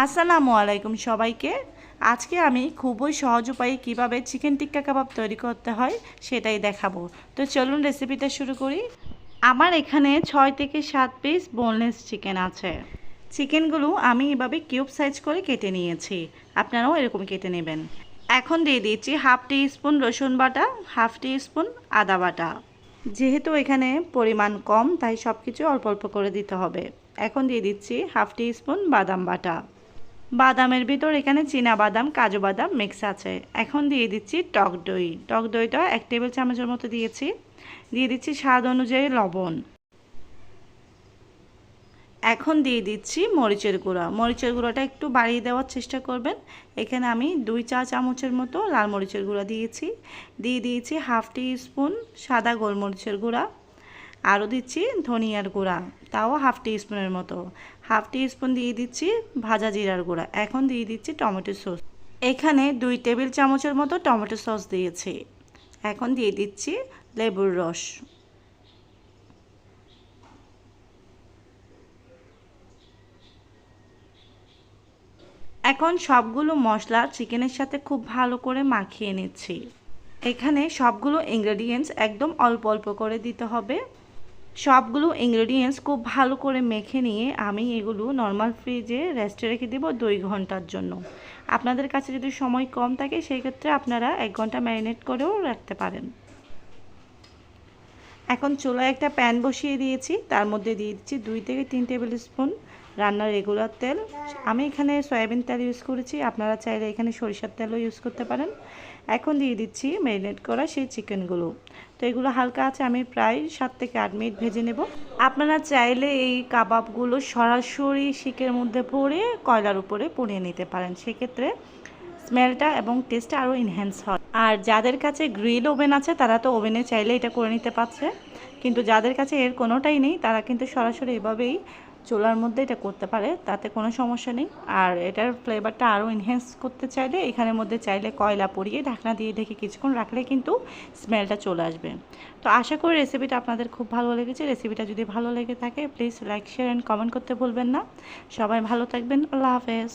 আসসালামু আলাইকুম সবাইকে। আজকে আমি খুবই সহজ উপায়ে কীভাবে চিকেন টিক্কা কাবাব তৈরি করতে হয় সেটাই দেখাবো। তো চলুন রেসিপিটা শুরু করি। আমার এখানে 6 থেকে 7 পিস বোনলেস চিকেন আছে। চিকেনগুলো আমি এভাবে কিউব সাইজ করে কেটে নিয়েছি, আপনারাও এরকম কেটে নেবেন। এখন দিয়ে দিচ্ছি হাফ টি স্পুন রসুন বাটা, হাফ টি স্পুন আদা বাটা। যেহেতু এখানে পরিমাণ কম তাই সব কিছু অল্প অল্প করে দিতে হবে। এখন দিয়ে দিচ্ছি হাফ টি স্পুন বাদাম বাটা। বাদামের ভিতর এখানে চীনা বাদাম, কাজু বাদাম মিক্স আছে। এখন দিয়ে দিচ্ছি টক দই। টক দইটা 1 টেবিল চামচের মতো দিয়েছি। দিয়ে দিচ্ছি স্বাদ অনুযায়ী লবণ। এখন দিয়ে দিচ্ছি মরিচের গুঁড়া। মরিচের গুঁড়াটা একটু বাড়িয়ে দেওয়ার চেষ্টা করবেন। এখানে আমি 2 চা চামচের মতো লাল মরিচের গুঁড়া দিয়েছি। দিয়ে দিয়েছি হাফ টি স্পুন সাদা গোলমরিচের গুঁড়া। আরও দিচ্ছি ধনিয়ার গুঁড়া, তাও হাফ টি স্পুনের মতো। হাফ টি স্পুন দিয়ে দিচ্ছি ভাজা জিরার গুঁড়া। এখন দিয়ে দিচ্ছি টমেটো সস। এখানে 2 টেবিল চামচের মতো টমেটো সস দিয়েছি। এখন দিয়ে দিচ্ছি লেবুর রস। এখন সবগুলো মশলা চিকেনের সাথে খুব ভালো করে মাখিয়ে নিচ্ছি। এখানে সবগুলো ইনগ্রেডিয়েন্টস একদম অল্প অল্প করে দিতে হবে। সবগুলো ইনগ্রেডিয়েন্টস খুব ভালো করে মেখে নিয়ে আমি এগুলো নর্মাল ফ্রিজে রেস্টে রেখে দেবো 2 ঘন্টার জন্য। আপনাদের কাছে যদি সময় কম থাকে সেই ক্ষেত্রে আপনারা 1 ঘন্টা ম্যারিনেট করেও রাখতে পারেন। এখন চুলায় একটা প্যান বসিয়ে দিয়েছি, তার মধ্যে দিয়ে দিচ্ছি 2 থেকে 3 টেবিল স্পুন রান্নার রেগুলার তেল। আমি এখানে সয়াবিন তেল ইউজ করেছি, আপনারা চাইলে এখানে সরিষার তেলও ইউজ করতে পারেন। এখন দিয়ে দিচ্ছি ম্যারিনেট করা সেই চিকেনগুলো। তো এগুলো হালকা আছে আমি প্রায় 7 থেকে 8 মিনিট ভেজে নেব। আপনারা চাইলে এই কাবাবগুলো সরাসরি শিকের মধ্যে পরে কয়লার উপরে পুড়িয়ে নিতে পারেন, সেক্ষেত্রে স্মেলটা এবং টেস্টটা আরও এনহ্যান্স হয়। আর যাদের কাছে গ্রিল ওভেন আছে তারা তো ওভেনে চাইলে এটা করে নিতে পারছে, কিন্তু যাদের কাছে এর কোনোটাই নেই তারা কিন্তু সরাসরি এভাবেই চুলার মধ্যে এটা করতে পারে, তাতে কোনো সমস্যা নেই। আর এটার ফ্লেভারটা আরও এনহ্যান্স করতে চাইলে এখানের মধ্যে চাইলে কয়লা পরিয়ে ঢাকনা দিয়ে ঢেকে কিছুক্ষণ রাখলে কিন্তু স্মেলটা চলে আসবে। তো আশা করি রেসিপিটা আপনাদের খুব ভালো লেগেছে। রেসিপিটা যদি ভালো লেগে থাকে please like, share and comment করতে ভুলবেন না। সবাই ভালো থাকবেন। আল্লাহ হাফেজ।